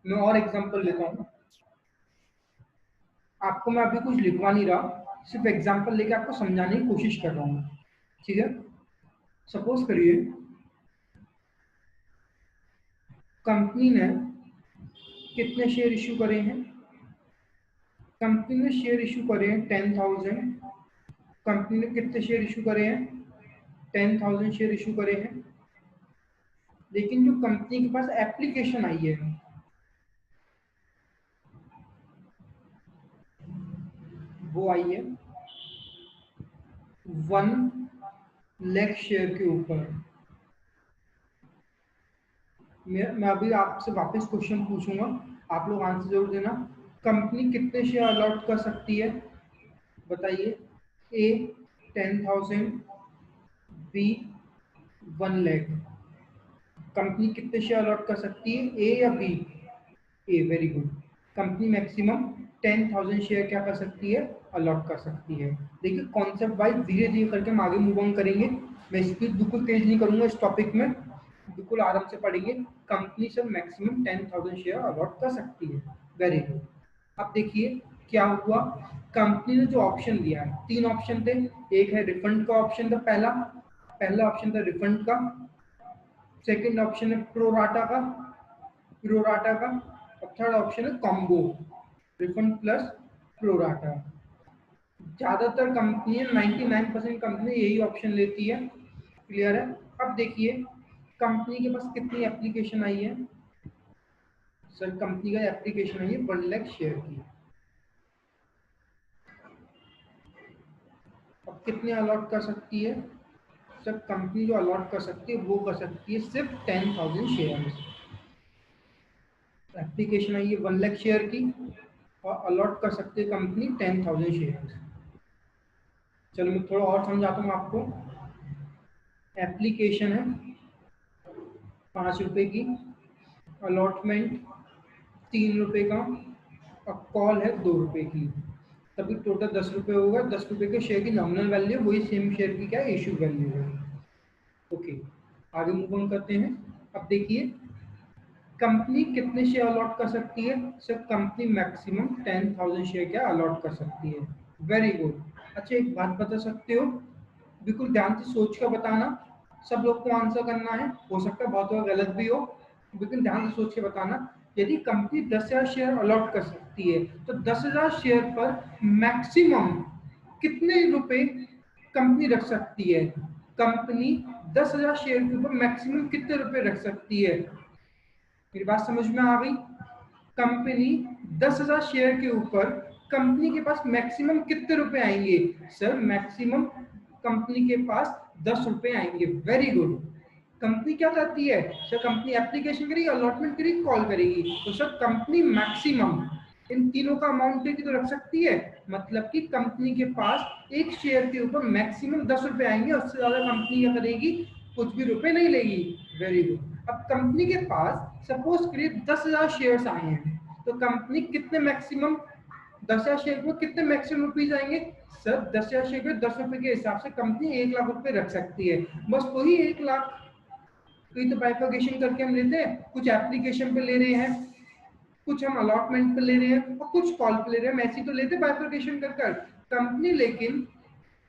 मैं और एग्जांपल लेता हूँ। आपको मैं अभी कुछ लिखवा नहीं रहा, सिर्फ एग्जांपल लेके आपको समझाने की कोशिश कर रहा हूँ। ठीक है, सपोज करिए कंपनी ने कितने शेयर इशू करे हैं। कंपनी ने शेयर इशू करे हैं 10,000। कंपनी ने कितने शेयर इशू करे हैं? 10,000 शेयर इशू करे हैं। लेकिन जो कंपनी के पास एप्लीकेशन आई है वो आई है 1 लाख शेयर के ऊपर। मैं अभी आपसे वापस क्वेश्चन पूछूंगा, आप लोग आंसर जरूर देना। कंपनी कितने शेयर अलॉट कर सकती है बताइए? A 10,000, B 1 lakh. कंपनी कितने शेयर अलॉट कर सकती है, ए या B? A, very good. Company maximum 10,000 share क्या कर सकती है, अलॉट कर सकती है। देखिए कॉन्सेप्ट वाइज धीरे धीरे करके हम आगे मूव ऑन करेंगे। मैं स्पीड बिल्कुल तेज नहीं करूंगा इस टॉपिक में, बिल्कुल आराम से पढ़ेंगे। कंपनी से मैक्सिमम 10,000 शेयर अलॉट कर सकती है, वेरी गुड। अब देखिए क्या हुआ, कंपनी ने जो ऑप्शन दिया है, 3 ऑप्शन थे। एक है रिफंड का ऑप्शन था, पहला ऑप्शन था रिफंड का। सेकंड ऑप्शन है प्रोराटा का। और थर्ड ऑप्शन है कॉम्बो, रिफंड प्लस प्रोराटा। ज्यादातर कंपनी 99% कंपनी यही ऑप्शन लेती है। क्लियर है? अब देखिए कंपनी के पास कितनी एप्लीकेशन आई है। सर कंपनी का एप्लीकेशन आई है 1 लाख शेयर की। अब कितने अलॉट कर सकती है? सर कंपनी जो अलॉट कर सकती है वो कर सकती है सिर्फ 10,000 शेयर। एप्लीकेशन आई है 1 लाख शेयर की और अलॉट कर सकती है कंपनी 10,000 शेयर। चलो मैं थोड़ा और समझाता हूँ आपको। एप्लीकेशन है 5 रुपए की, अलॉटमेंट 3 रुपए का और कॉल है 2 रुपए की। तभी टोटल 10 रुपए होगा। 10 रुपए के शेयर की नॉमिनल वैल्यू वही सेम शेयर की क्या इशू वैल्यू है। ओके, आगे मूव ऑन करते हैं। अब देखिए कंपनी कितने शेयर अलॉट कर सकती है? सर कंपनी मैक्सिमम 10,000 शेयर क्या अलॉट कर सकती है, वेरी गुड। अच्छा एक बात बता सकते हो, बिल्कुल ध्यान से सोच कर बताना, सब लोग को आंसर करना है, हो सकता है बहुत बार गलत भी हो, बिल्कुल ध्यान से सोच के बताना। यदि कंपनी 10,000 शेयर अलॉट कर सकती है तो 10,000 शेयर पर मैक्सिमम कितने रुपए कंपनी रख सकती है? कंपनी 10,000 शेयर के ऊपर मैक्सिमम कितने रुपए रख सकती है? मेरी बात समझ में आ गई? कंपनी 10,000 शेयर के ऊपर कंपनी के पास मैक्सिमम कितने रुपए आएंगे? सर मैक्सिमम कंपनी के पास 10 रुपए आएंगे, वेरी गुड। कंपनी क्या करती है? सर कंपनी एप्लीकेशन करेगी, अलॉटमेंट करेगी, कॉल करेगी। तो सर कंपनी मैक्सिमम इन तीनों का अमाउंट की तो रख सकती है, मतलब कि कंपनी के पास एक शेयर के ऊपर मैक्सिमम 10 रुपए आएंगे, उससे ज्यादा कंपनी क्या करेगी, कुछ भी रुपए नहीं लेगी, वेरी गुड। अब कंपनी के पास सपोज करिए 10,000 शेयर्स आए हैं, तो कंपनी कितने मैक्सिमम 10,000 शेयर में कितने मैक्सिमम रुपीज आएंगे? सर 10,000 शेयर में 10 रुपए के हिसाब से कंपनी 1 लाख रुपए रख सकती है, बस वही 1 लाख। तो ये तो बाइफर्केशन करके हम लेते हैं, कुछ एप्लीकेशन पे ले रहे हैं, कुछ हम अलॉटमेंट पे ले रहे हैं और कुछ कॉल पे ले रहे हैं, हम ऐसी तो लेते बाइफर्केशन कर कर। कंपनी लेकिन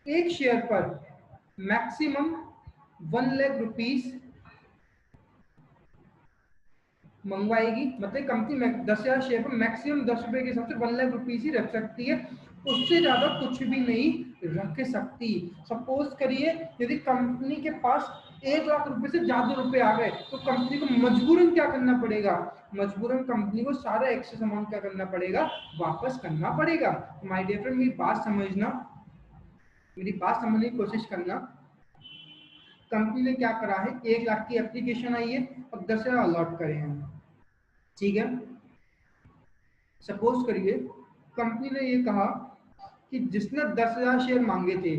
एक शेयर पर मैक्सिमम 1 लाख रुपीज मंगवाएगी, मतलब कंपनी 10,000 शेयर पर मैक्सिमम 10 रुपए के हिसाब से 1 लाख रुपीज ही रख सकती है, उससे ज्यादा कुछ भी नहीं रख सकती। सपोज करिए यदि कंपनी के पास 1 लाख रुपए से ज्यादा रुपए आ गए तो कंपनी को मजबूरन क्या करना पड़ेगा? मजबूरन कंपनी को सारा एक्सेस अमाउंट क्या करना पड़ेगा, वापस करना पड़ेगा। माय डियर फ्रेंड मेरी बात समझना, मेरी बात समझने की कोशिश करना। कंपनी ने क्या करा है, 1 लाख की एप्लीकेशन आई है और 10,000 अलॉट करे हैं, ठीक है। सपोज करिए कंपनी ने ये कहा कि जिसने 10,000 शेयर मांगे थे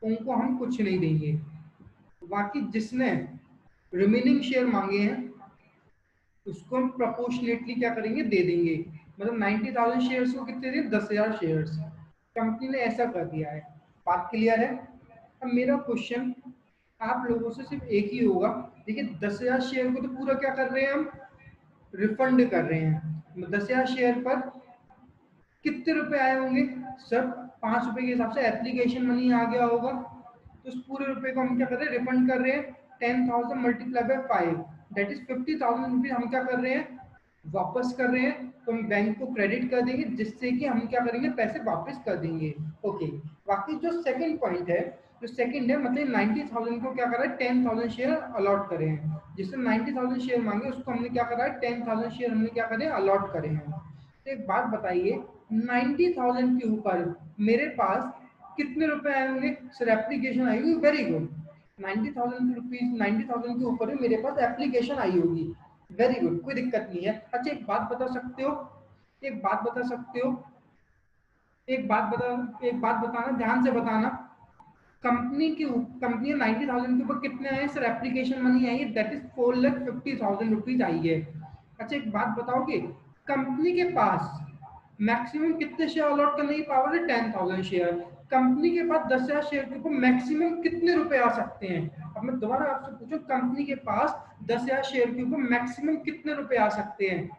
उनको हम कुछ नहीं देंगे, बाकी जिसने रिमेनिंग शेयर मांगे हैं उसको हम प्रोपोर्शनेटली क्या करेंगे, दे देंगे। मतलब 90,000 शेयर्स को कितने दिए, 10,000 शेयर्स। कंपनी ने ऐसा कर दिया है, बात क्लियर है? अब मेरा क्वेश्चन आप लोगों से सिर्फ एक ही होगा, देखिए 10,000 शेयर को तो पूरा क्या कर रहे हैं हम, रिफंड कर रहे हैं। 10,000 शेयर पर कितने रुपए आए होंगे सर? 5 रुपए के हिसाब से एप्लीकेशन मनी आ गया होगा, तो उस पूरे रुपए को हम क्या कर रहे हैं, रिफंड कर रहे हैं। 10,000 multiply by 5 that is 50,000 rupees हम क्या कर रहे हैं, वापस कर रहे हैं। तो हम बैंक को क्रेडिट कर देंगे, जिससे कि हम क्या करेंगे, पैसे वापस कर देंगे। ओके, बाकी जो सेकंड पॉइंट है, जो सेकंड है मतलब 90,000 को क्या कर रहा है, 10,000 शेयर अलॉट करे हैं। जिससे 90,000 शेयर मांगे उसको हमने क्या करा है, 10,000 शेयर हमने क्या करे, अलॉट करे हैं। तो एक बात बताइए, 90,000 के ऊपर मेरे पास कितने रुपए आए होंगे सर? एप्लीकेशन आई होगी, वेरी गुड। 90,000 रुपीज, 90,000 के ऊपर मेरे पास एप्लीकेशन आई होगी, वेरी गुड, कोई दिक्कत नहीं है। अच्छा एक बात बता सकते हो, एक बात बता सकते हो, एक बात बताना, ध्यान से बताना। कंपनी 90,000 के ऊपर कितने आए सर? एप्लीकेशन मनी आई है, दैट इज 4,50,000 रुपीज आई है। अच्छा एक बात बताओगे, कंपनी के पास मैक्सिमम कितने शेयर अलॉट करने की पावर है? 10,000 शेयर। कंपनी के पास 10,000 शेयर के ऊपर मैक्सिमम कितने रुपए आ सकते हैं? अब मैं दोबारा आपसे पूछूं, कंपनी के पास 10,000 शेयर के ऊपर मैक्सिमम कितने रुपए आ सकते हैं?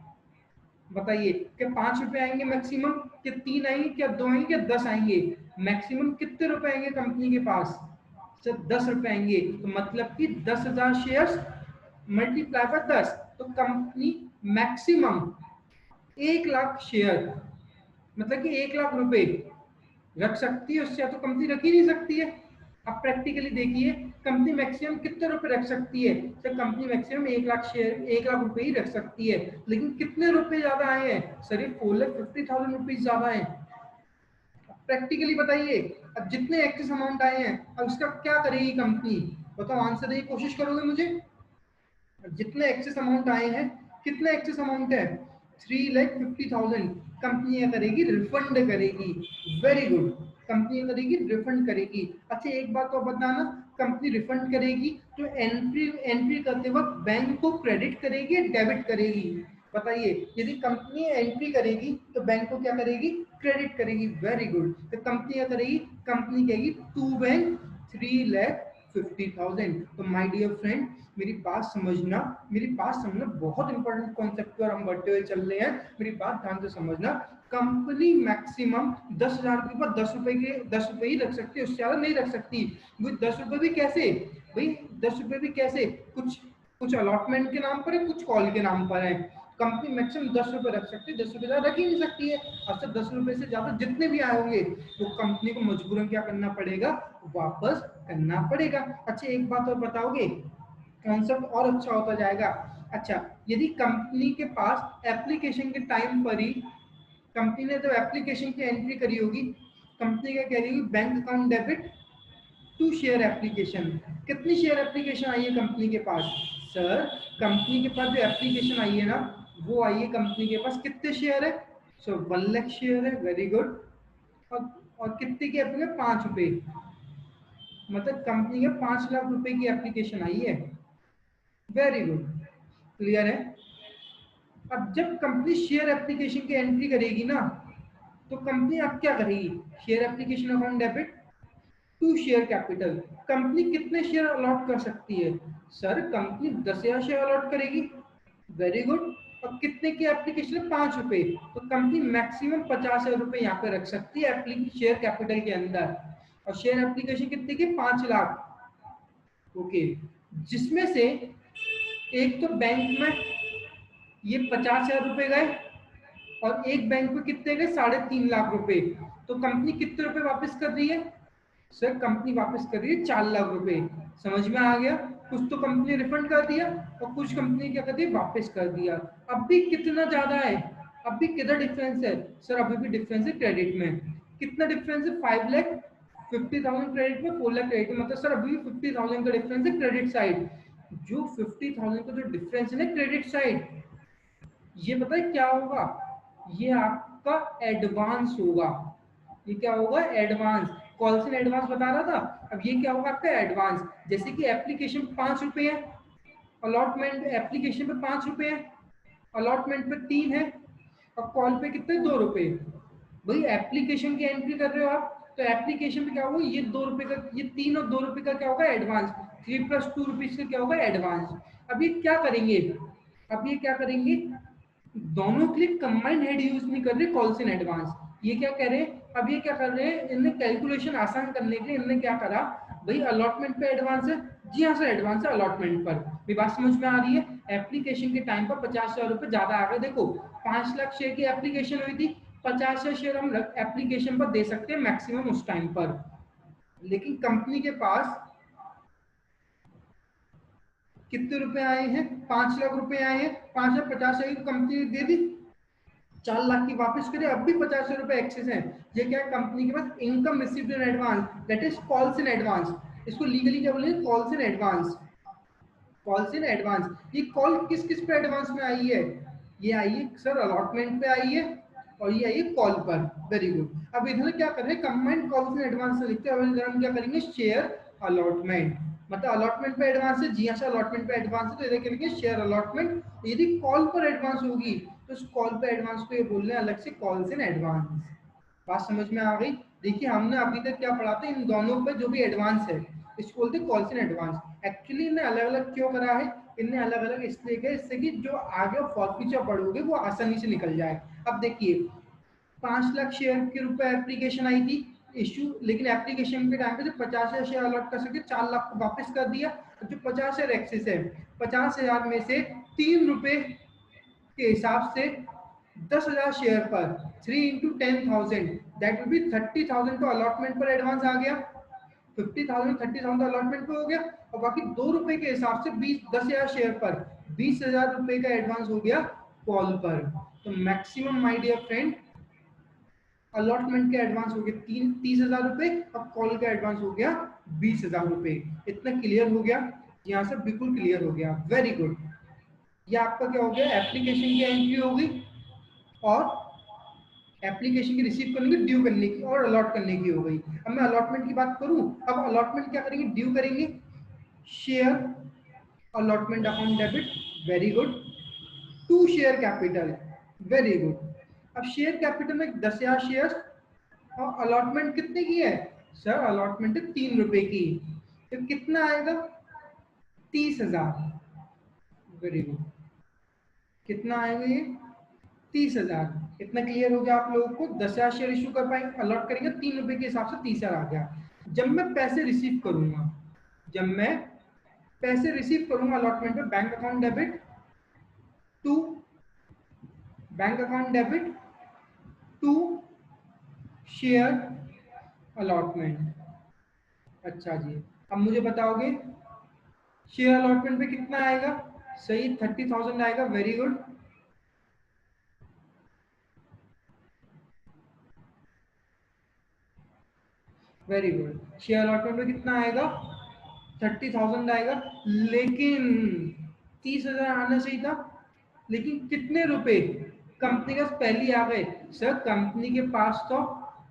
बताइए, क्या 5 रुपए आएंगे मैक्सिमम, क्या 3 आएंगे, क्या 2 आएंगे, क्या 10 आएंगे? मैक्सिमम कितने रुपए आएंगे कंपनी के पास? सिर्फ 10 रुपए आएंगे। तो मतलब कि 10,000 शेयर मल्टीप्लाई बाय 10, तो कंपनी मैक्सिमम 1,00,000 शेयर, मतलब कि 1,00,000 रुपए रख सकती है, उससे तो कंपनी रख ही नहीं सकती है। अब प्रैक्टिकली देखिए, कंपनी मैक्सिमम कितने रुपए रख सकती है? सर कंपनी मैक्सिमम 1,00,000 शेयर, 1,00,000 रुपए ही रख सकती है। लेकिन कितने रुपए ज्यादा आए हैं सर? ये 4,50,000 रुपीज ज्यादा है। प्रैक्टिकली बताइए, अब जितने एक्सेस अमाउंट आए हैं, अब उसका क्या करेगी कंपनी? बताओ, आंसर देने की कोशिश करोगे मुझे? जितने एक्सेस अमाउंट आए हैं, कितने एक्सेस अमाउंट है? 3,50,000। कंपनी क्या करेगी? रिफंड करेगी। वेरी गुड, कंपनी करेगी, रिफंड करेगी। अच्छा एक बात और बताना, कंपनी रिफंड करेगी तो एंट्री एंट्री करते वक्त बैंक को क्रेडिट करेगी, डेबिट करेगी? बताइए, यदि कंपनी एंट्री करेगी तो बैंक को क्या करेगी? क्रेडिट करेगी। वेरी गुड, तो कंपनी क्या करेगी? कंपनी कहेगी टू बैंक 3,50,000। तो माय डियर फ्रेंड, मेरी बात समझना, मेरी बात समझना, बहुत इंपॉर्टेंट कॉन्सेप्ट पर हम बढ़ते हुए चल रहे हैं। मेरी बात ध्यान से समझना। कंपनी मैक्सिमम 10,000 के ऊपर 10 रुपए ही रख सकती है, उससे ज्यादा नहीं रख सकती। भाई 10 रुपए भी कैसे? भाई 10 रुपए भी कैसे? कुछ कुछ अलॉटमेंट के नाम पर है, कुछ कॉल के नाम पर है। कंपनी मैक्सिमम 10 रुपए रख सकती है, 10 रुपए ज्यादा रख ही नहीं सकती है। अच्छा 10 रुपए से ज्यादा जितने भी आए होंगे तो कंपनी को मजबूरन क्या करना पड़ेगा? वापस करना पड़ेगा। अच्छा एक बात और बताओगे, कॉन्सेप्ट और अच्छा होता जाएगा। अच्छा, यदि कंपनी के पास एप्लीकेशन के टाइम पर ही, कंपनी ने तो एप्लीकेशन की एंट्री करी होगी, कंपनी क्या करेगी? Bank account debit to share application. कितनी शेयर एप्लीकेशन आई है कंपनी के पास? सर कंपनी के पास जो एप्लीकेशन आई है ना, वो आई है कंपनी के पास, कितने शेयर है? सो 1,00,000 शेयर है, वेरी गुड। और और कितने की एप्लीकेशन? 5 रुपए, मतलब कंपनी के 5,00,000 रुपए की एप्लीकेशन आई है। वेरी गुड, क्लियर है। अब जब कंपनी शेयर एप्लीकेशन की एंट्री करेगी ना, तो कंपनी अब क्या करेगी? Share application account debit to share capital. Company कितने शेयर अलॉट कर सकती है? सर कंपनी 10,000 शेयर अलॉट करेगी। Very good. और कितने की एप्लीकेशन है? 5 रुपए। तो कंपनी मैक्सिमम 50,000 रुपए यहाँ पे रख सकती है शेयर कैपिटल के अंदर। और शेयर एप्लीकेशन कितने की? 5,00,000। ओके, जिसमें से एक तो बैंक में ये 50,000 रुपए गए, और एक बैंक में कितने गए? 3.5 लाख रुपए। तो कंपनी कितने रुपए वापस कर रही है? सर कंपनी वापस कर रही है 4,00,000 रुपए। समझ में आ गया? कुछ तो कंपनी रिफंड कर दिया और कुछ कंपनी क्या कर दी? वापस कर दिया। अब भी कितना ज्यादा है? अब भी किधर डिफरेंस है? सर अभी भी डिफरेंस है क्रेडिट में। कितना डिफरेंस है? 5,50,000 क्रेडिट में, 4,00,000 क्रेडिट में, मतलब सर अभी भी 50,000 का डिफरेंस है क्रेडिट साइड। जो 50,000 का जो डिफरेंस है ना क्रेडिट साइड, ये पता है क्या होगा? ये आपका एडवांस होगा। ये क्या होगा? एडवांस। कॉल से एडवांस बता रहा था, अब ये क्या होगा? आपका एडवांस। जैसे कि एप्लीकेशन 5 रुपए है, अलॉटमेंट एप्लीकेशन पे 5 रुपए है, अलॉटमेंट पे 3 है, और कॉल पे कितने? 2 रुपए। भाई एप्लीकेशन की एंट्री कर रहे हो आप, तो एप्लीकेशन पे क्या होगा? ये 2 रुपए का, ये 3 और 2 रुपए का क्या होगा? एडवांस। 3 + 2 रुपीज का क्या होगा? एडवांस। अब ये क्या करेंगे? अब ये क्या करेंगे? दोनों के लिए कंबाइंड हेड यूज नहीं कर रहे कॉल्स इन एडवांस। ये क्या कह रहे हैं, अब ये क्या कर रहे हैं, इनने कैलकुलेशन आसान करने के लिए इनने क्या करा, भाई अलॉटमेंट पे एडवांस है, जी हाँ सर एडवांस है अलॉटमेंट पर। ये बात समझ में आ रही है। एप्लीकेशन के टाइम पर 50,000 रुपए ज्यादा आ गए। देखो 5 लाख शेयर की एप्लीकेशन हुई थी, 50,000 शेयर हम एप्लीकेशन पर दे सकते हैं मैक्सिमम उस टाइम पर। लेकिन कंपनी के पास कितने रुपए आए हैं, 5 लाख रुपए आए हैं, 5,50,000 की कंपनी ने दे दी, 4 लाख की वापस करे, अब भी 50 रुपए एक्सेस है। ये क्या है, कंपनी के पास income received in advance, that is calls in advance. इसको लीगली क्या बोलेंगे, calls in advance. Calls in advance, ये कॉल किस किस पे एडवांस में आई है, ये आई है सर अलॉटमेंट पे आई है, और ये आई है कॉल पर। Very good. अब इधर क्या कर रहे हैं, कंबाइंड कॉल्स इन एडवांस से लिखते हैं, अब इधर हम क्या करेंगे, शेयर अलॉटमेंट। मतलब अलॉटमेंट पे एडवांस है, जी हाँ सर अलॉटमेंट पे एडवांस है, तो इधर क्या लिखेंगे शेयर अलॉटमेंट। यदि कॉल पर एडवांस होगी तो उस कॉल पे एडवांस को ये बोल रहे हैं अलग से कॉल्स इन एडवांस। बात समझ में आ गई। देखिए हमने अभी तक क्या पढ़ा था, इन दोनों पे जो भी एडवांस है इसको बोलते हैं कॉल्स इन एडवांस। एक्चुअली इन्हें अलग अलग क्यों करा है, इन्हें अलग अलग इसलिए किया इससे कि जो आगे फॉर फ्यूचर पढ़ोगे वो आसानी से निकल जाए। अब देखिए 5 लाख शेयर के रुपए एप्लीकेशन आई थी इश्यू, लेकिन एप्लीकेशन के टाइम पे जो 50,000 शेयर अलॉट कर सके 4 लाख को वापस कर दिया। जो 50,000 एक्सेस है, 50,000 में से 3 रुपए के हिसाब से 10,000 शेयर पर 3 इंटू 10,000 दैट विल बी 30,000 तो अलॉटमेंट पर एडवांस आ गया, 50,000 30,000 अलॉटमेंट पे हो गया, और बाकी 2 रुपए के हिसाब से 10,000 शेयर पर 20,000 रुपए का एडवांस हो गया कॉल पर। तो maximum my dear friend allotment के एडवांस हो गए 30,000 रुपए, और कॉल का एडवांस हो गया 20,000 रुपए। इतना क्लियर हो गया, यहाँ से बिल्कुल क्लियर हो गया, वेरी गुड। ये आपका क्या हो गया, एप्लीकेशन की एंट्री होगी, और एप्लीकेशन की रिसीव करने की, ड्यू करने की, और अलॉट करने की हो गई। अब मैं अलॉटमेंट की बात करूं, अब अलॉटमेंट क्या करेंगे, ड्यू करेंगे, share allotment account debit, very good, to share capital, very good. अब शेयर कैपिटल में 10,000 शेयर, और अलॉटमेंट कितने की है, सर अलॉटमेंट है 3 रुपए की, तो कितना आएगा 30,000, वेरी गुड। कितना आएगा ये 30,000। इतना क्लियर हो गया आप लोगों को। 10,000 शेयर इशू कर पाएंगे, अलॉट करेंगे 3 रुपए के हिसाब से 30,000 आ गया। जब मैं पैसे रिसीव करूंगा, जब मैं पैसे रिसीव करूंगा अलॉटमेंट पे, bank account debit to, bank account debit to share allotment. अच्छा जी, अब मुझे बताओगे शेयर अलॉटमेंट पे कितना आएगा, सही 30,000 आएगा, very good. Very good, share allotment पे कितना आएगा 30,000 आएगा, लेकिन 30,000 आना चाहिए था, लेकिन कितने रुपए कंपनी के पास पहले ही आ गए, सर कंपनी के पास तो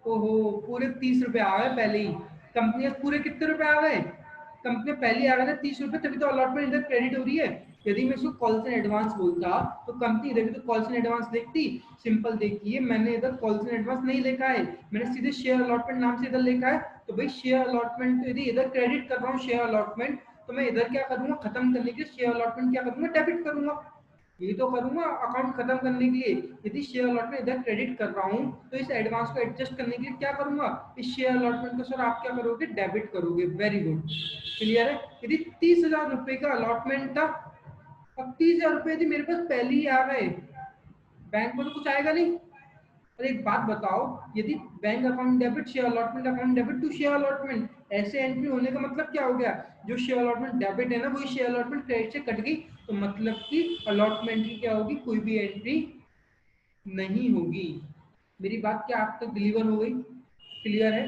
ओहो पूरे 30 रुपए आ गए पहले ही। कंपनी के पूरे कितने रुपए आ गए, कंपनी पहले ही आ गए थे 30 रुपए, तभी तो अलॉटमेंट इधर क्रेडिट हो रही है। यदि मैं इसको कॉल्स इन एडवांस बोलता तो कंपनी इधर भी तो कॉल्स इन एडवांस देखती। सिंपल देखिए मैंने इधर कॉल्स इन एडवांस नहीं लिखा है, मैंने सीधे शेयर अलॉटमेंट नाम से इधर लिखा है। तो भाई शेयर अलॉटमेंट यदि इधर क्रेडिट कर रहा हूँ शेयर अलॉटमेंट, तो मैं इधर क्या करूंगा, खत्म करने के लिए शेयर अलॉटमेंट क्या करूंगा, डेबिट करूंगा। ये तो करूंगा अकाउंट खत्म करने के लिए। यदि शेयर अलॉटमेंट इधर क्रेडिट कर रहा हूँ तो इस एडवांस को एडजस्ट करने के लिए क्या करूंगा, इस शेयर अलॉटमेंट को सर आप क्या करोगे, डेबिट करोगे, वेरी गुड, क्लियर है। यदि 30,000 रुपए का अलॉटमेंट था, अब 30,000 रुपए यदि मेरे पास पहले ही आ गए, बैंक में तो कुछ आएगा नहीं। और एक बात बताओ, यदि bank account debit share allotment account debit to share allotment, ऐसे एंट्री होने का मतलब क्या हो गया, जो शेयर अलॉटमेंट डेबिट है ना वही शेयर अलॉटमेंट क्रेडिट से कट गई, तो मतलब कि अलॉटमेंट की क्या होगी, कोई भी एंट्री नहीं होगी। मेरी बात क्या आप तक डिलीवर हो गई, क्लियर है।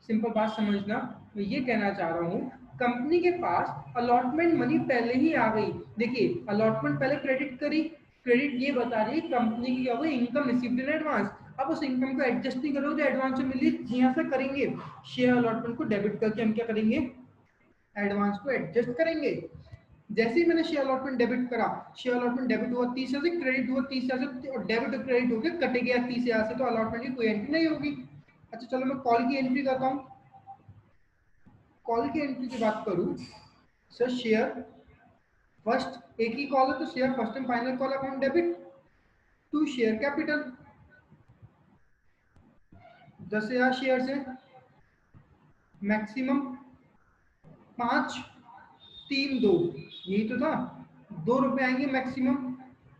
सिंपल बात समझना, मैं ये कहना चाह रहा हूँ कंपनी के पास अलॉटमेंट मनी पहले ही आ गई। देखिए अलॉटमेंट पहले क्रेडिट करी, क्रेडिट ये बता रही है कंपनी की क्या हुई, इनकम रिसीव्ड इन एडवांस। अब उस इनकम को एडजस्ट नहीं करोगे जो एडवांस में मिली, यहाँ से करेंगे शेयर अलॉटमेंट को डेबिट करके हम क्या करेंगे, एडवांस को एडजस्ट करेंगे। जैसे ही मैंने शेयर अलॉटमेंट डेबिट करा, शेयर अलॉटमेंट डेबिट हुआ 30,000 से, क्रेडिट हुआ 30,000 से, और डेबिट और क्रेडिट होकर कटे गया 30,000 से, तो अलॉटमेंट की कोई एंट्री नहीं होगी। अच्छा चलो मैं कॉल की एंट्री करता हूँ। कॉल की एंट्री की बात करूँ, सर शेयर फर्स्ट एक ही कॉल है तो share first and final call account debit, to share capital, 10,000 share से मैक्सिमम 5, 3, 2, यही तो था। 2 रुपए आएंगे मैक्सिमम,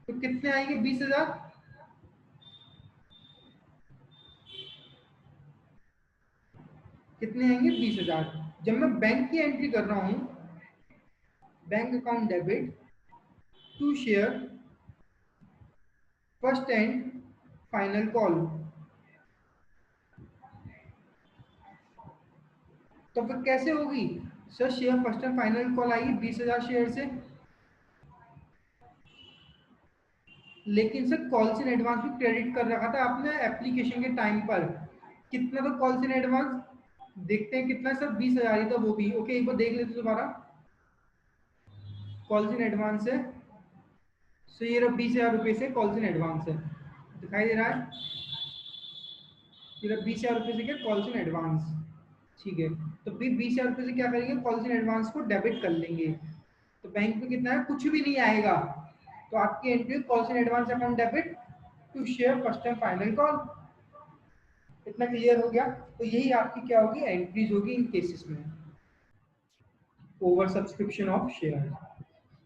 तो कितने आएंगे? 20,000। कितने आएंगे? 20,000। जब मैं बैंक की एंट्री कर रहा हूं, bank account debit to share first and final call, तो फिर कैसे होगी? Sir share first and final call आएगी 20,000 शेयर से, लेकिन सर कॉल्स इन एडवांस भी क्रेडिट कर रखा था आपने एप्लीकेशन के टाइम पर। कितना तो कॉल्स इन एडवांस, देखते हैं कितना सर? 20,000 ही था वो भी। ओके, एक बार देख लेते दोबारा। कॉल्स इन एडवांस है, सो ये 20,000 रुपये से कॉल्स इन एडवांस है, दिखाई दे रहा है? ये 20,000 रुपये से क्या? Calls in advance. ठीक है, तो फिर 20,000 रुपये से क्या करेंगे? कॉल्स इन एडवांस को डेबिट कर लेंगे। तो बैंक में कितना है? कुछ भी नहीं आएगा। तो आपकी entry calls in advance account debit to share first and final call. इतना क्लियर हो गया? तो यही आपकी क्या होगी? एंट्रीज होगी इन केसेस में। ओवर सब्सक्रिप्शन ऑफ शेयर,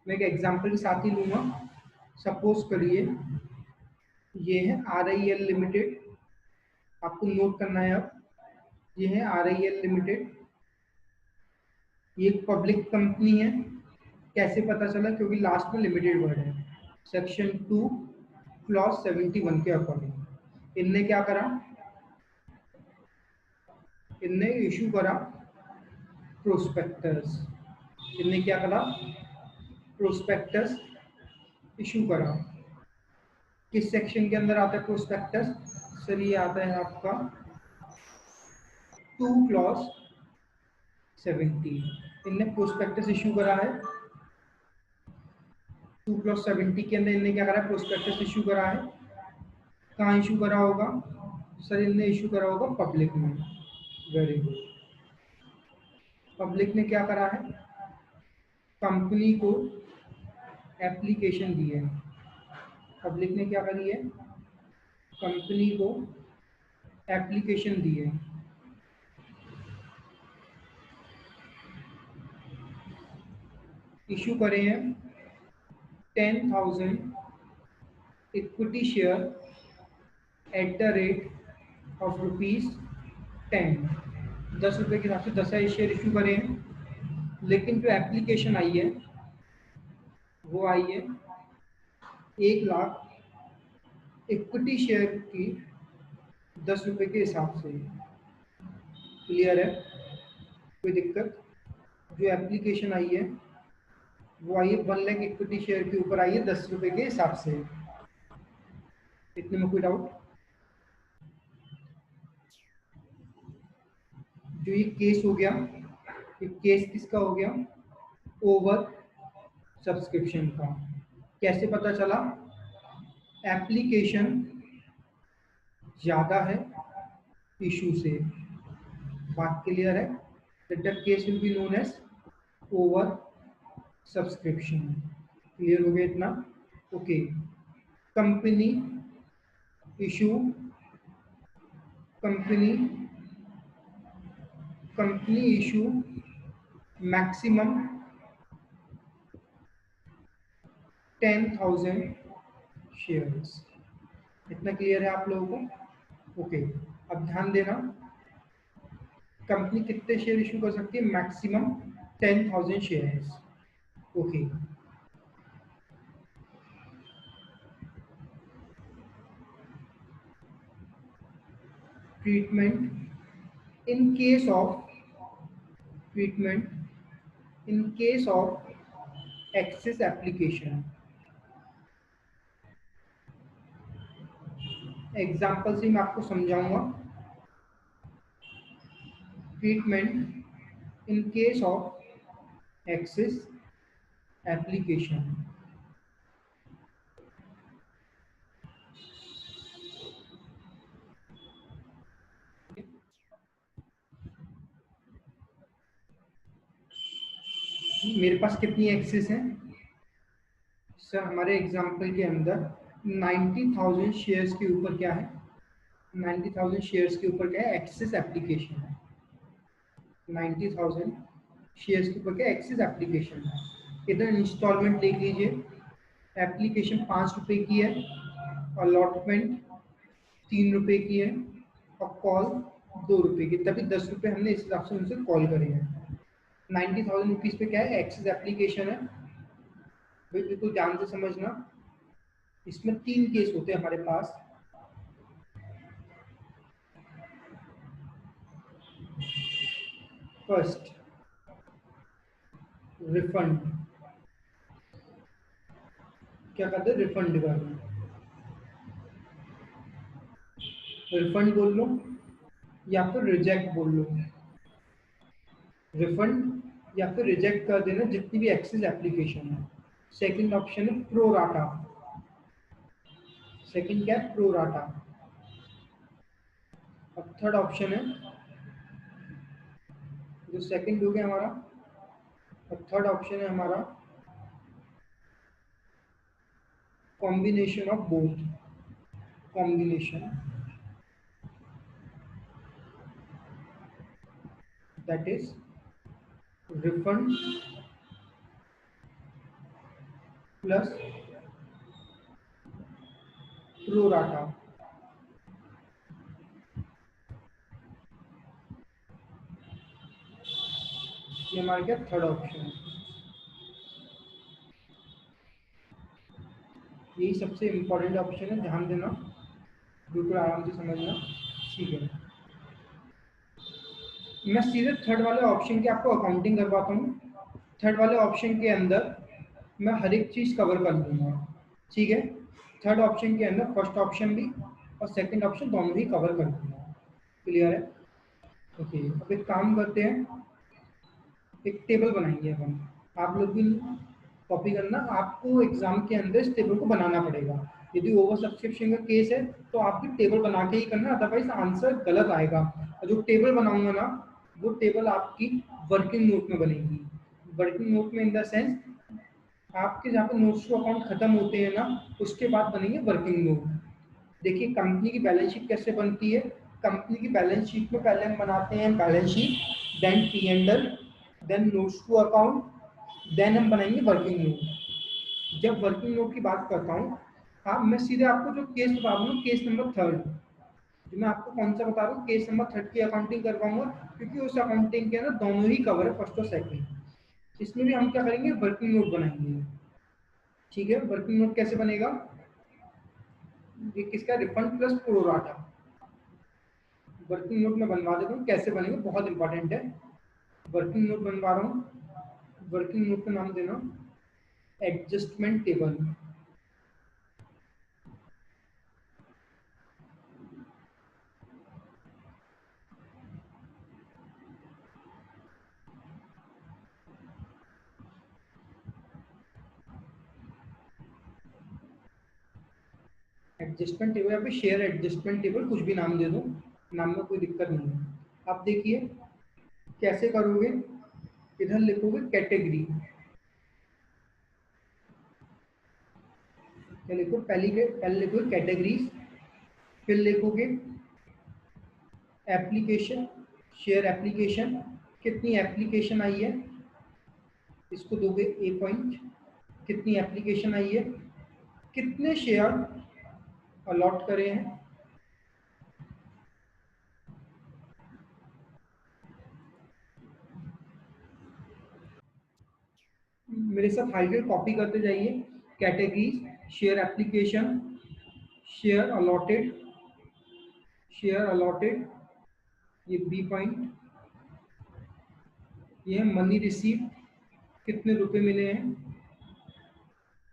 मैं एक एग्जांपल के साथ ही लूंगा। सपोज करिए ये है RIL लिमिटेड, आपको नोट करना है अब। ये है RIL लिमिटेड, ये एक पब्लिक कंपनी है। कैसे पता चला? क्योंकि लास्ट में लिमिटेड वर्ड है। सेक्शन 2 क्लॉज 71 के अकॉर्डिंग इनने क्या करा? इनने इशू करा प्रोस्पेक्टस। इनने क्या करा? प्रोस्पेक्टस इशू करा। किस सेक्शन के अंदर आता है प्रोस्पेक्टस? सर ये आता है आपका 2 क्लॉज 70। इनने प्रोस्पेक्टस इशू करा है 2 क्लॉज 70 के अंदर। इनने क्या करा? प्रोस्पेक्टस इशू करा है। कहाँ इशू करा होगा? सर इनने इशू करा होगा पब्लिक में। Very good. पब्लिक ने क्या करा है? कंपनी को एप्लीकेशन दी है। पब्लिक ने क्या करी है? कंपनी को एप्लीकेशन दी है। इशू करे हैं 10,000 equity share at the rate of ₹10। 10 रुपये के हिसाब से 10,000 शेयर इशू करे हैं। लेकिन जो एप्लीकेशन आई है वो आई है 1,00,000 इक्विटी शेयर की 10 रुपये के हिसाब से। क्लियर है? कोई दिक्कत? जो एप्लीकेशन आई है वो आई है 1,00,000 इक्विटी शेयर के ऊपर आई है 10 रुपये के हिसाब से। इतने में कोई डाउट? जो ये केस हो गया, ये केस किसका हो गया? ओवर सब्सक्रिप्शन का। कैसे पता चला? एप्लीकेशन ज्यादा है इशू से। बात क्लियर है? The case will be known as over subscription. Clear हो गया इतना? Okay. Company issue, company issue maximum 10,000 shares. इतना क्लियर है आप लोगों को? ओके, अब ध्यान देना, कंपनी कितने शेयर इशू कर सकती है? Maximum 10,000 shares. Okay, treatment in case of excess application। Example से मैं आपको समझाऊंगा। Treatment in case of excess application. मेरे पास कितनी एक्सेस है? सर हमारे एग्जाम्पल के अंदर 90,000 शेयर्स के ऊपर क्या है, 90,000 शेयर्स के ऊपर क्या है, एक्सेस एप्लीकेशन है। 90,000 शेयर्स के ऊपर क्या एक्सेस एप्लीकेशन है। इधर इंस्टॉलमेंट देख लीजिए, एप्लीकेशन 5 रुपये की है, अलॉटमेंट 3 रुपये की है, और कॉल 2 रुपये की, तभी 10 रुपये हमने इस हिसाब से उनसे कॉल करे हैं। 90,000 रुपीज़ पे क्या है, एक्सेस एप्लीकेशन है। बिल्कुल ध्यान से समझना, इसमें 3 केस होते हैं हमारे पास। फर्स्ट, रिफंड, क्या कहते हैं, रिफंड करना, रिफंड बोल लो या फिर रिजेक्ट बोल लो। रिफंड या फिर रिजेक्ट कर देना जितनी भी एक्सेस एप्लीकेशन है। सेकंड ऑप्शन है प्रो राटा, सेकंड क्या है, प्रो राटा। अब थर्ड ऑप्शन है, जो सेकंड हो गया हमारा, और थर्ड ऑप्शन है हमारा combination of both, combination, that is refund plus pro rata. ये हमारा क्या थर्ड ऑप्शन है। यही सबसे इम्पोर्टेंट ऑप्शन है, ध्यान देना, बिल्कुल आराम से समझना, ठीक है। मैं सीधे थर्ड वाले ऑप्शन की आपको अकाउंटिंग करवाता हूँ। थर्ड वाले ऑप्शन के अंदर मैं हर एक चीज़ कवर कर दूंगा, ठीक है। थर्ड ऑप्शन के अंदर फर्स्ट ऑप्शन भी और सेकंड ऑप्शन दोनों ही कवर कर दूंगा, क्लियर है। ओके, अब एक काम करते हैं, एक टेबल बनाएंगे हम, आप लोग भी कॉपी करना, आपको एग्जाम के अंदर इस टेबल को बनाना पड़ेगा। यदि ओवर सब्सक्रिप्शन का केस है तो आपकी टेबल बना के ही करना, अदरवाइज आंसर गलत आएगा। और जो टेबल बनाऊंगा ना, वो टेबल आपकी वर्किंग नोट में बनेगी। वर्किंग नोट में इन द सेंस, आपके जहाँ पे नोट्स टू अकाउंट खत्म होते हैं ना, उसके बाद बनेंगे वर्किंग नोट। देखिए कंपनी की बैलेंस शीट कैसे बनती है। कंपनी की बैलेंस शीट में पहले हम बनाते हैं balance sheet, then P and L, then notes to account, then हम बनाएंगे वर्किंग नोट। जब वर्किंग नोट की बात करता हूँ, हाँ मैं सीधे आपको जो केस बता रहा हूँ, केस नंबर थर्ड, जो मैं आपको कौन सा बता रहा हूँ, केस नंबर थर्ड की अकाउंटिंग करवाऊंगा, क्योंकि उस अकाउंटिंग के अंदर दोनों ही कवर है, फर्स्ट और सेकंड। इसमें भी हम क्या करेंगे, वर्किंग नोट बनाएंगे, ठीक है। वर्किंग नोट कैसे बनेगा, ये किसका, refund plus pro rata. Working note में बनवा देता हूँ, कैसे बनेगा बहुत इंपॉर्टेंट है। वर्किंग नोट बनवा रहा हूँ, वर्किंग नोट का नाम देना एडजस्टमेंट टेबल। एडजस्टमेंट टेबल या फिर शेयर एडजस्टमेंट टेबल, कुछ भी नाम दे दो, नाम में कोई दिक्कत नहीं है। आप देखिए कैसे करोगे, इधर लिखोगे कैटेगरी, क्या लिखो, पहले लिखोगे कैटेगरीज, फिर लिखोगे एप्लीकेशन, शेयर एप्लीकेशन, कितनी एप्लीकेशन आई है, इसको दोगे ए पॉइंट, कितनी एप्लीकेशन आई है, कितने शेयर अलॉट करे हैं, मेरे साथ हाइलाइट कॉपी करते जाइए। Categories, share application, share allotted, share allotted, ये बी पॉइंट, ये मनी रिसीव, कितने रुपए मिले हैं।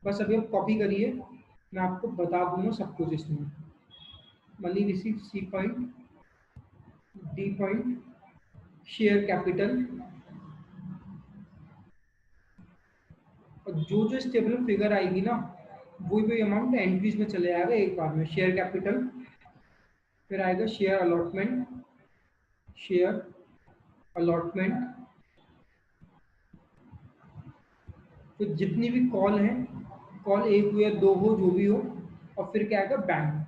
बस अभी आप कॉपी करिए, मैं आपको बता दूंगा सब कुछ इसमें। Money receive C point, D point, share capital, और जो जो इस टेबल में फिगर आएगी ना, वही अमाउंट एंट्रीज में चले आएगा एक बार में। शेयर कैपिटल, फिर आएगा शेयर अलॉटमेंट, शेयर अलॉटमेंट, तो जितनी भी कॉल हैं, कॉल एक हो या दो हो, जो भी हो, और फिर क्या आएगा बैंक।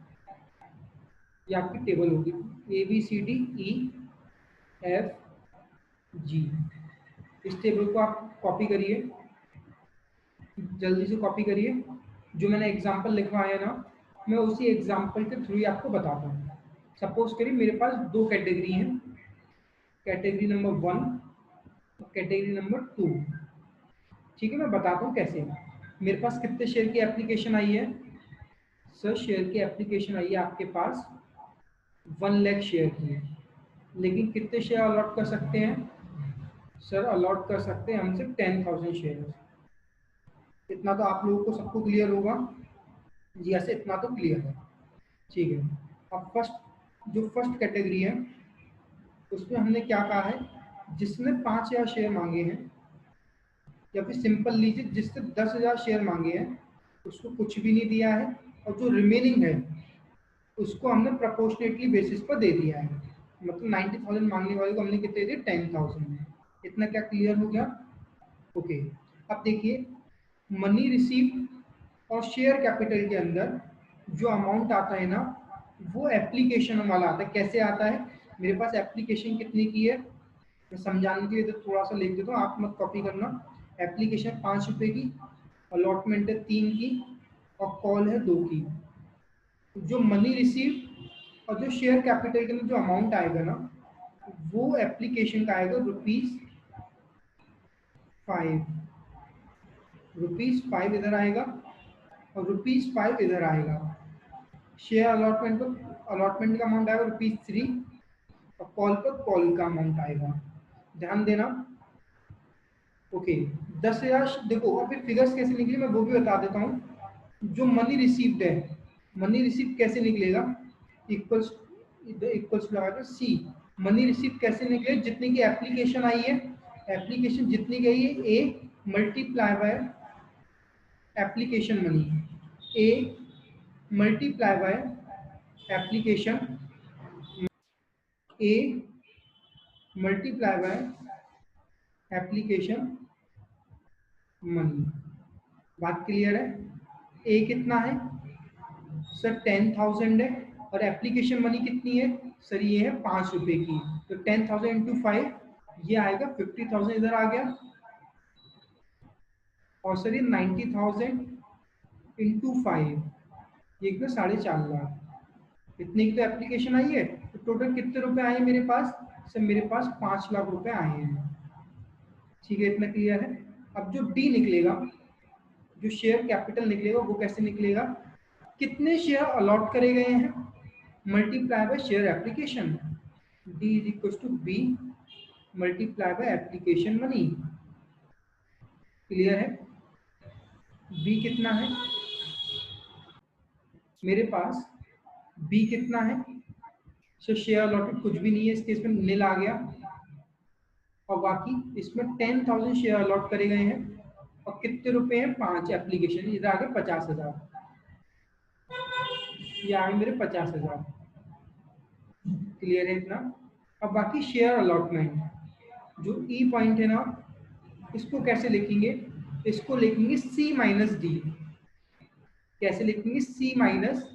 ये आपकी टेबल होगी ABCDEFG। इस टेबल को आप कॉपी करिए, जल्दी से कॉपी करिए। जो मैंने एग्जाम्पल लिखवाया ना, मैं उसी एग्जाम्पल के थ्रू ही आपको बताता हूँ। सपोज करिए मेरे पास दो कैटेगरी हैं, कैटेगरी नंबर 1 और कैटेगरी नंबर 2। ठीक है, मैं बताता हूँ कैसे। मेरे पास कितने शेयर की एप्लीकेशन आई है? सर शेयर की एप्लीकेशन आई है आपके पास 1 लाख शेयर की, लेकिन कितने शेयर अलॉट कर सकते हैं? सर अलॉट कर सकते हैं हमसे 10,000 शेयर। इतना तो आप लोगों को सबको क्लियर होगा जी, ऐसे इतना तो क्लियर है। ठीक है, अब फर्स्ट कैटेगरी है, उसमें हमने क्या कहा है, जिसने 5,000 शेयर मांगे हैं, या फिर सिंपल लीजिए जिससे 10,000 शेयर मांगे हैं उसको कुछ भी नहीं दिया है, और जो रिमेनिंग है उसको हमने प्रोपोर्शनेटली बेसिस पर दे दिया है। मतलब 90,000 मांगने वाले को हमने कितने दिए? 10,000। इतना क्या क्लियर हो गया? ओके। अब देखिए मनी रिसीव और शेयर कैपिटल के अंदर जो अमाउंट आता है ना, वो एप्लीकेशन वाला आता है। कैसे आता है? मेरे पास एप्लीकेशन कितने की है, मैं समझाने के लिए तो थोड़ा सा लिख देता हूँ, आप मत कॉपी करना। एप्लीकेशन 5 रुपए की, अलॉटमेंट है 3 की, और कॉल है 2 की। जो मनी रिसीव और जो शेयर कैपिटल के अंदर जो अमाउंट आएगा ना, वो एप्लीकेशन का आएगा ₹5। ₹5 इधर आएगा और ₹5 इधर आएगा। शेयर अलॉटमेंट पर अलॉटमेंट का अमाउंट आएगा ₹3 और कॉल पर कॉल का अमाउंट आएगा। ध्यान देना। ओके, 10,000 देखो अभी फिगर्स कैसे निकली मैं वो भी बता देता हूँ। जो मनी रिसीव्ड है, मनी रिसीव कैसे निकलेगा? इक्वल्स लगा दो सी। मनी रिसीव कैसे निकले? जितने की एप्लीकेशन आई है, एप्लीकेशन जितनी गई है A multiply by application money, A multiply by application, A multiply by application money. बात क्लियर है? ए कितना है सर? 10,000 है, और एप्लीकेशन मनी कितनी है सर? ये है 5 रुपए की। तो 10,000 इंटू 5 ये आएगा 50,000 इधर आ गया, और सर ये 90,000 इंटू 5 ये कितना? 4.5 लाख। इतने की तो एप्लीकेशन आई है। तो टोटल कितने रुपए आए मेरे पास? सर मेरे पास 5 लाख रुपए आए हैं। ठीक है, इतना क्लियर है। अब जो डी निकलेगा, जो शेयर कैपिटल निकलेगा, वो कैसे निकलेगा? कितने शेयर अलॉट करे गए हैं multiply by share application. D is equal to B multiply by application money. Clear है? बी कितना है मेरे पास? बी कितना है? सो शेयर अलॉटेड कुछ भी नहीं है, इस केस में नील आ गया, और बाकी इसमें 10,000 शेयर अलॉट करे गए हैं, और कितने रुपए हैं? 5 एप्लीकेशन, इधर आगे 50,000, ये आगे मेरे 50,000। क्लियर है इतना? अब बाकी शेयर अलॉटमेंट, जो ई पॉइंट है ना, इसको कैसे लिखेंगे? इसको लिखेंगे सी माइनस डी। कैसे लिखेंगे? सी माइनस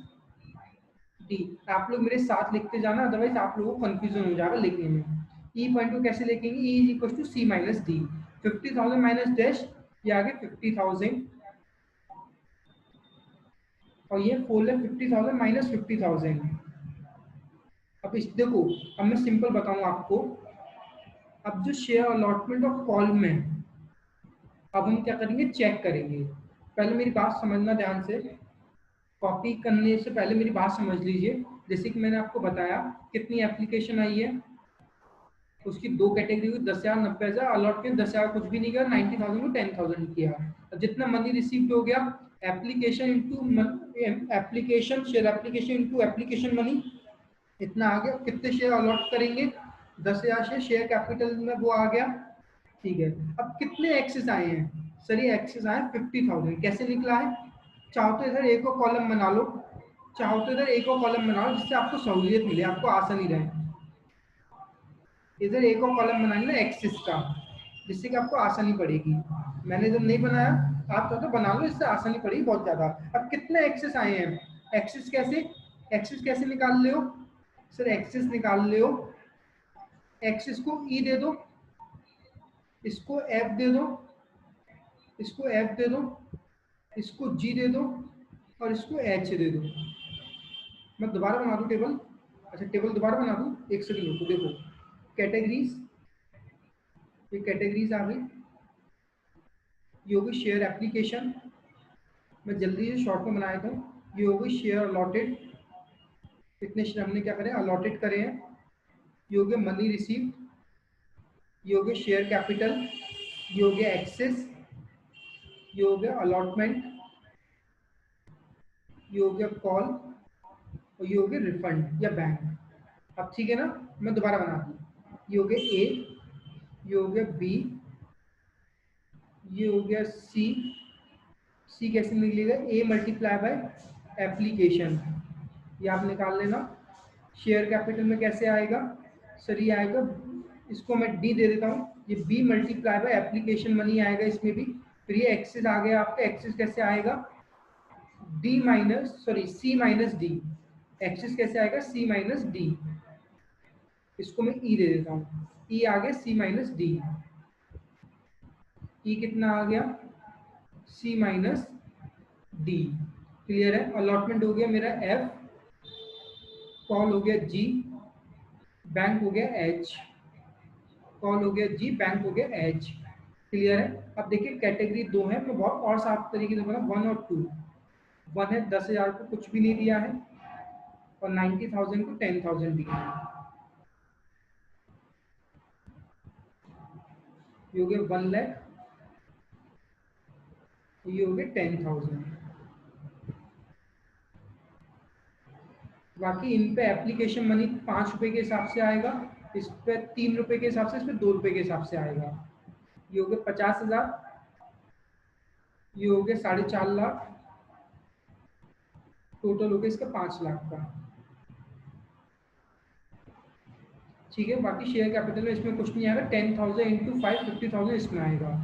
डी। आप लोग मेरे साथ लिखते जाना, अदरवाइज आप लोगों को कंफ्यूजन हो जाएगा लिखने में। ई पॉइंट को कैसे लिखेंगे? E is equal to C minus D. 50,000 minus dash, ये आगे 50,000, और ये फोल है 50,000 माइनस 50,000। अब इस देखो, अब मैं सिंपल बताऊं आपको। अब जो शेयर अलॉटमेंट और कॉल में, अब हम क्या करेंगे? चेक करेंगे। पहले मेरी बात समझना ध्यान से, कॉपी करने से पहले मेरी बात समझ लीजिए। जैसे कि मैंने आपको बताया कितनी एप्लीकेशन आई है, उसकी दो कैटेगरी हुई, 10,000 90,000। अलॉट के 10,000 कुछ भी नहीं किया, 90,000 को 10,000 किया। अब जितना मनी रिसीव हो गया, application into application, share application into application money, इतना आ गया। कितने शेयर अलॉट करेंगे? 10,000 शेयर कैपिटल में वो आ गया। ठीक है, अब कितने एक्सेस आए हैं? सर ये एक्सेस आए 50,000। कैसे निकला है? चाहो तो इधर एक और कॉलम बना लो, चाहो तो इधर एक और कॉलम बना लो, जिससे आपको सहूलियत मिले, आपको आसानी रहे। इधर एक और कॉलम बनाएंगे ना एक्सेस का, जिससे कि आपको आसानी पड़ेगी। मैंने इधर नहीं बनाया, आप तो बना लो, इससे आसानी पड़ेगी बहुत ज्यादा। अब कितने एक्सेस आए हैं? एक्सिस कैसे निकाल ले हो सर? एक्सिस निकाल ले हो, एक्सिस को ई दे दो, इसको एफ दे दो, इसको एफ दे दो, इसको जी दे दो और इसको एच दे दो। मैं दोबारा बना दूं टेबल? अच्छा टेबल दोबारा बना दूं, एक सेकंड रुको। देखो कैटेगरीज, ये कैटेगरीज आ गई, ये होगी शेयर एप्लीकेशन, मैं जल्दी से शॉर्ट में बनाया था। ये होगी शेयर अलॉटेड, इतने शेयर हमने क्या करें अलॉटेड करे हैं। ये हो गया मनी रिसीव, ये हो गया शेयर कैपिटल, ये हो गया एक्सेस, ये हो गया अलॉटमेंट, ये हो गया कॉल और ये हो गया रिफंड या बैंक। अब ठीक है ना, मैं दोबारा बना दूँ। ये हो गया ए, ये हो गया बी, ये हो गया सी। सी कैसे निकलेगा? ए मल्टीप्लाई बाय एप्लीकेशन, ये आप निकाल लेना। शेयर कैपिटल में कैसे आएगा सर? ये आएगा, इसको मैं डी दे देता हूँ, ये B multiply by application money आएगा इसमें भी। फिर ये एक्सेस आ गया आपका, एक्सेस कैसे आएगा? D minus sorry C minus D. Excess कैसे आएगा? सी माइनस डी, इसको मैं ई दे देता हूँ, ई आ गया सी माइनस डी। ई कितना आ गया? सी माइनस डी। क्लियर है? अलॉटमेंट हो गया मेरा एफ, कॉल हो गया जी, बैंक हो गया एच, कॉल हो गया जी, बैंक हो गया एच। क्लियर है? अब देखिए कैटेगरी दो है, मैं बहुत और साफ तरीके से बना, 1 और 2। 1 है 10,000 को कुछ भी नहीं दिया है और 90,000 को 10,000 दिया है। ये हो गया 1 लाख, ये हो गया 10,000। बाकी इन पे एप्लीकेशन मनी 5 रुपए के हिसाब से आएगा, इस पे 3 रुपए के हिसाब से, इस पे 2 रुपए के हिसाब से आएगा। ये हो गया 50,000, ये हो गया 4.5 लाख, टोटल हो गया इसका 5 लाख का। ठीक है, बाकी शेयर कैपिटल में इसमें कुछ नहीं आएगा, 10,000 इंटू 5 50,000 इसमें आएगा।